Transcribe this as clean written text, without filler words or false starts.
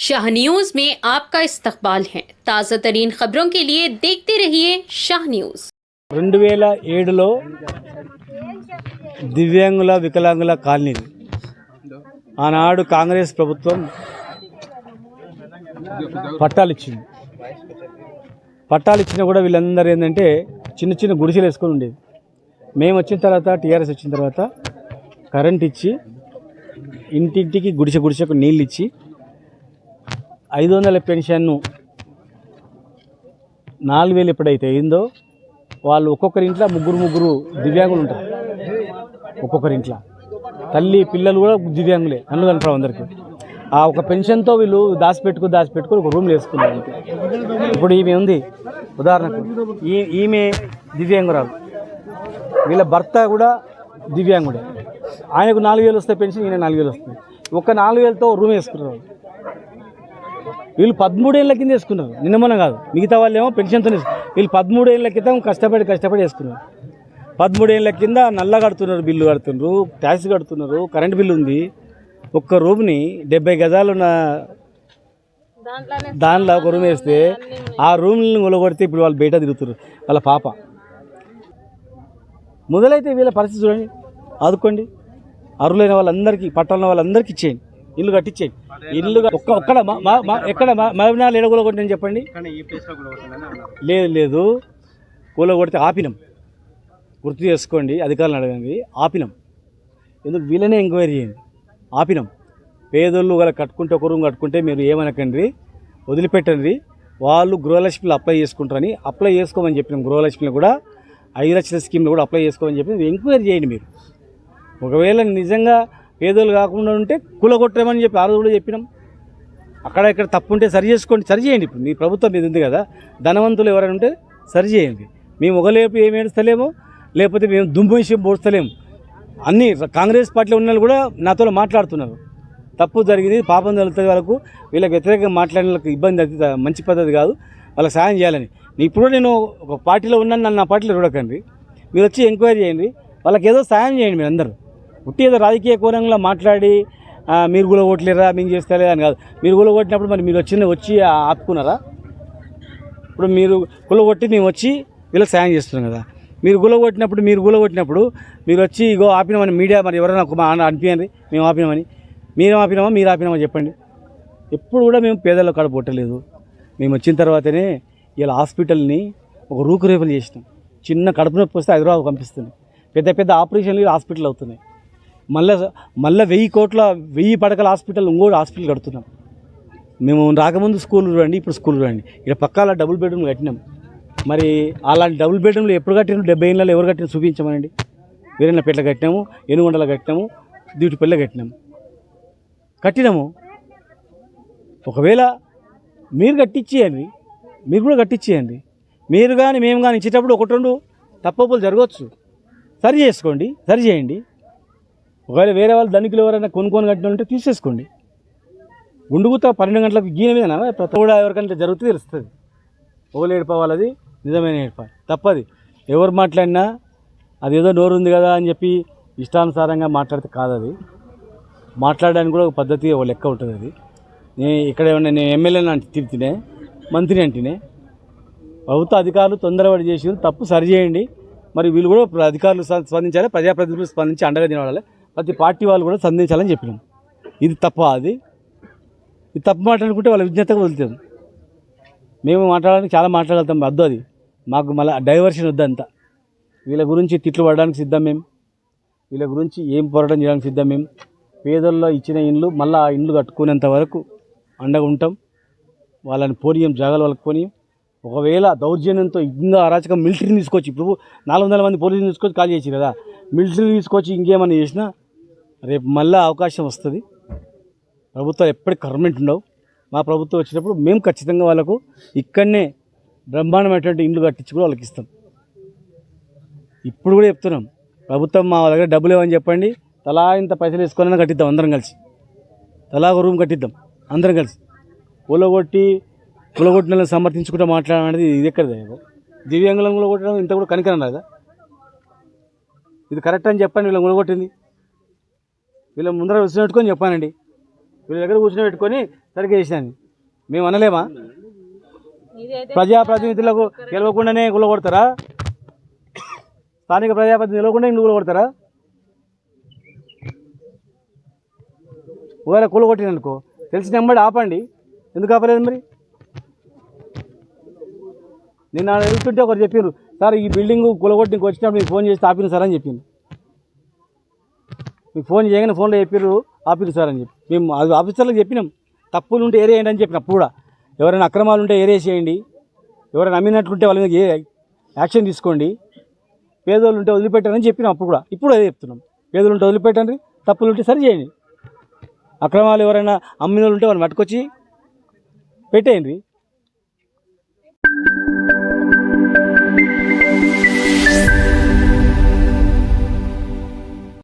Shah news में आपका इस्तकबाल है। ताज़ा तरीन खबरों के लिए देखते रहिए शाह न्यूज। 2007లో దివ్యాంగుల వికలాంగుల కాలనీ ఆనాడు కాంగ్రెస్ ప్రభుత్వం పట్టాలు ఇచ్చింది. పట్టాలు ఇచ్చినా కూడా వీళ్ళందరూ ఏంటంటే చిన్న చిన్న గుడిసెలు వేసుకొని ఉండేది. మేము వచ్చిన తర్వాత టీఆర్ఎస్ వచ్చిన తర్వాత కరెంట్ ఇచ్చి ఇంటింటికి గుడిసెకు నీళ్ళు ఇచ్చి 500 పెన్షన్ను 4000 ఎప్పుడైతే అయిందో వాళ్ళు ఒక్కొక్కరి ఇంట్లో ముగ్గురు దివ్యాంగులు ఉంటారు. ఒక్కొక్కరి ఇంట్లో తల్లి పిల్లలు కూడా దివ్యాంగులే కళ్ళు కనపడవు అందరికీ. ఆ ఒక పెన్షన్తో వీళ్ళు దాచిపెట్టుకుని ఒక రూమ్లో వేసుకున్నారు. ఇప్పుడు ఈమె ఉంది ఉదాహరణకు, ఈమె దివ్యాంగురాలు, వీళ్ళ భర్త కూడా దివ్యాంగుడే. ఆయనకు 4000 వస్తాయి పెన్షన్, ఈయన 4000 వస్తుంది. ఒక 4000తో రూమ్ వేసుకున్నారు. వీళ్ళు 13 ఏళ్ళ కింద వేసుకున్నారు, నిన్నమన కాదు. మిగతా వాళ్ళు ఏమో పెన్షన్తో వీళ్ళు 13 ఏళ్ళ క్రితం కష్టపడి వేసుకున్నారు. 13 ఏళ్ళ కింద నల్ల కడుతున్నారు, బిల్లు కడుతున్నారు, ట్యాక్స్ కడుతున్నారు, కరెంట్ బిల్లు ఉంది. ఒక్క రూమ్ని 70 గజాలు ఉన్న దానిలో ఒక రూమ్ వేస్తే ఆ రూమ్ని కొలగొడితే ఇప్పుడు వాళ్ళు బయట తిరుగుతున్నారు. వాళ్ళ పాప మొదలైతే వీళ్ళ పరిస్థితి చూడండి, ఆదుకోండి. అర్హులైన వాళ్ళందరికీ, పట్టాల వాళ్ళందరికీ ఇచ్చేయండి, ఇల్లు కట్టించేయండి. ఇల్లు ఎక్కడ మహబూబ్నగర్ ఏడ కూలగొట్టినని చెప్పండి. లేదు కూలగొడితే ఆపినాం, గుర్తు చేసుకోండి, అధికారులను అడగండి. ఆపినాం, ఎందుకు వీళ్ళనే ఎంక్వైరీ చేయండి. ఆపినాం. పేదోళ్ళు వాళ్ళ కట్టుకుంటే ఒక రూమ్ కట్టుకుంటే మీరు ఏమనకండి, వదిలిపెట్టండి. వాళ్ళు గృహలక్ష్మిలో అప్లై చేసుకోమని చెప్పినాం. గృహలక్ష్మిలో కూడా 5 లక్షల స్కీమ్లో కూడా అప్లై చేసుకోమని చెప్పి ఎంక్వైరీ చేయండి. మీరు ఒకవేళ నిజంగా పేదోళ్ళు కాకుండా ఉంటే కూలగొట్టమని చెప్పి ఆ రోజు కూడా చెప్పినాం. అక్కడ ఇక్కడ తప్పు ఉంటే సరి చేయండి. ఇప్పుడు మీ ప్రభుత్వం మీద ఉంది కదా, ధనవంతులు ఎవరైనా ఉంటే సరి చేయండి. మేము ఒకలేపు ఏమి ఏడుస్తలేమో, లేకపోతే మేము దుమ్ము విషయం పోస్తలేము. అన్నీ కాంగ్రెస్ పార్టీలో ఉన్న వాళ్ళు కూడా నాతో మాట్లాడుతున్నారు. తప్పు జరిగింది, పాపం జరుగుతుంది, వాళ్ళకు వీళ్ళకి వ్యతిరేకంగా మాట్లాడిన వాళ్ళకి ఇబ్బంది, అది మంచి పద్ధతి కాదు, వాళ్ళకి సాయం చేయాలని. ఇప్పుడు నేను ఒక పార్టీలో ఉన్నాను, నన్ను నా పార్టీలో చూడకండి. మీరు వచ్చి ఎంక్వైరీ చేయండి, వాళ్ళకి ఏదో సాయం చేయండి. మీరు అందరూ ఉట్టి ఏదో రాజకీయ కోణంలో మాట్లాడి మీరు కూడా ఓట్లేరా, మేము చేస్తలేదా అని కాదు. మీరు కూలగొట్టినప్పుడు మరి మీరు వచ్చి ఆపుకున్నారా? ఇప్పుడు మీరు కూలగొట్టి మేము వచ్చి వీళ్ళకి సాయం చేస్తున్నాం కదా. మీరు కూలగొట్టినప్పుడు మీరు వచ్చి ఇగో ఆపినామని మీడియా మరి ఎవరైనా అనిపించండి, మేము ఆపినామని. మీరు ఆపినామా చెప్పండి. ఎప్పుడు కూడా మేము పేదల్లో కాడ పొట్టలేదు. మేము వచ్చిన తర్వాతనే ఇలా హాస్పిటల్ని ఒక రూపురేపులు చేసినాం. చిన్న కడుపు నొప్పి వస్తే హైదరాబాద్ పంపిస్తుంది. పెద్ద ఆపరేషన్లు హాస్పిటల్ అవుతున్నాయి. మళ్ళీ 1000 పడకల హాస్పిటల్, ఇంకోటి హాస్పిటల్ కడుతున్నాం. మేము రాకముందు స్కూల్ చూడండి, ఇప్పుడు స్కూల్ చూడండి. ఇక్కడ పక్కాల డబుల్ బెడ్రూమ్ కట్టినాం. మరి అలాంటి డబుల్ బెడ్రూమ్లు ఎప్పుడు కట్టినాం? 70 ఏళ్ళలో ఎవరు కట్టినా చూపించమనండి. వీరన్నపేటలో కట్టినాము, ఏనుగొండలో కట్టినాము, డ్యూటిపల్లిలో కట్టినాము. ఒకవేళ మీరు కట్టించేయండి, మీరు కూడా కట్టించేయండి. మీరు కానీ మేము కానీ ఇచ్చేటప్పుడు 1-2 తప్పులు జరగవచ్చు, సరి చేయండి. ఒకవేళ వేరే వాళ్ళు ధనికులు ఎవరైనా కొనుక్కొని కట్టిన ఉంటే తీసేసుకోండి. గుండుగుత 12 గంటలకు గీన మీద కూడా ఎవరికంటే జరుగుతుంది, తెలుస్తుంది. ఓళ్ళు ఏడిపోవాలి, అది నిజమైన ఏడిపోవాలి, తప్పది. ఎవరు మాట్లాడినా అది ఏదో నోరు ఉంది కదా అని చెప్పి ఇష్టానుసారంగా మాట్లాడితే కాదు. అది మాట్లాడడానికి కూడా ఒక పద్ధతి, ఒక లెక్క ఉంటుంది. అది ఇక్కడ ఏమన్నా నేను ఎమ్మెల్యేని అంటే తిరిగితేనే, మంత్రి అంటేనే, ప్రభుత్వ అధికారులు తొందరపడి చేసి తప్పు సరిచేయండి. మరి వీళ్ళు కూడా అధికారులు స్పందించాలి, ప్రజాప్రతినిధులు స్పందించి అండగా నిలబడాలి. ప్రతి పార్టీ వాళ్ళు కూడా స్పందించాలని చెప్పినాం. ఇది తప్ప, ఇది తప్పు మాట్లాడుకుంటే వాళ్ళ విజ్ఞతగా వదులుతాం. మేము మాట్లాడడానికి చాలా మాట్లాడగలుగుతాం, వద్దు అది మాకు. మళ్ళీ డైవర్షన్ వద్దంతా. వీళ్ళ గురించి తిట్లు పడడానికి సిద్ధం మేము, వీళ్ళ గురించి ఏం పోరాటం చేయడానికి సిద్ధం మేము. పేదల్లో ఇచ్చిన ఇండ్లు మళ్ళీ ఆ ఇండ్లు కట్టుకునేంత వరకు అండగా ఉంటాం. వాళ్ళని పోనీయం, జాగాలు వాళ్ళకి పోనీయం. ఒకవేళ దౌర్జన్యంతో ఇంకా అరాచకం మిలిటరీని తీసుకొచ్చి, ఇప్పుడు 400 మంది పోలీసులు తీసుకొచ్చి ఖాళీ చేసి కదా, మిలిటరీని తీసుకొచ్చి ఇంకేమన్నా చేసినా రేపు మళ్ళీ అవకాశం వస్తుంది. ప్రభుత్వాలు ఎప్పటికీ పర్మనెంట్ ఉండవు. మా ప్రభుత్వం వచ్చినప్పుడు మేము ఖచ్చితంగా వాళ్ళకు ఇక్కడనే బ్రహ్మాండమైనటువంటి ఇండ్లు కట్టించి కూడా వాళ్ళకి ఇస్తాం. ఇప్పుడు కూడా చెప్తున్నాం, ప్రభుత్వం మా దగ్గర డబ్బులు ఏమని చెప్పండి, తలా ఇంత పైసలు వేసుకొని కట్టిద్దాం, అందరం కలిసి తలా ఒక రూమ్ కట్టిద్దాం అందరం కలిసి. కూలగొట్టిన సమర్థించుకుంటూ మాట్లాడడం ఇది ఎక్కడిదే? దివ్యాంగులను కూలగొట్టడం ఇంత కూడా కనికరం రాదా? ఇది కరెక్ట్ అని చెప్పండి. వీళ్ళని కూలగొట్టింది వీళ్ళ ముందర కూర్చొని పెట్టుకొని చెప్పానండి, వీళ్ళ దగ్గర కూర్చొని పెట్టుకొని సరిగ్గా చేశాను. మేము అనలేమా? ప్రజాప్రతినిధులకు గెలవకుండానే కూలగొడతారా? స్థానిక ప్రజాప్రతినిధులు గెలవకుండా ఇందుకు కూలగొడతారా? ఒకవేళ కూలగొట్టిననుకో తెలిసిన వెంబడి ఆపండి. ఎందుకు ఆపలేదు మరి? నిన్న వెళ్తుంటే ఒకరు చెప్పారు, సార్ ఈ బిల్డింగ్ కూలగొట్టి వచ్చినప్పుడు మీకు ఫోన్ చేసి ఆపిన సార్ అని చెప్పింది. మీకు ఫోన్ చేయగానే ఫోన్లో చెప్పారు ఆపిరు సార్ అని చెప్పి మేము అది ఆఫీసర్లకు చెప్పినాం. తప్పులు ఉంటే ఏరేయండి అని చెప్పినప్పుడు కూడా ఎవరైనా అక్రమాలు ఉంటే ఏరేసేయండి, ఎవరైనా నమ్మినట్లుంటే వాళ్ళ మీద యాక్షన్ తీసుకోండి, పేదోళ్ళు ఉంటే వదిలిపెట్టారని చెప్పినాం అప్పుడు కూడా. ఇప్పుడు అదే చెప్తున్నాం, పేదోళ్ళు ఉంటే వదిలిపెట్టండి, తప్పులు ఉంటే సరి చేయండి. అక్రమాలు ఎవరైనా అమ్మిన వాళ్ళు ఉంటే వాళ్ళని పట్టుకొచ్చి పెట్టేయండి.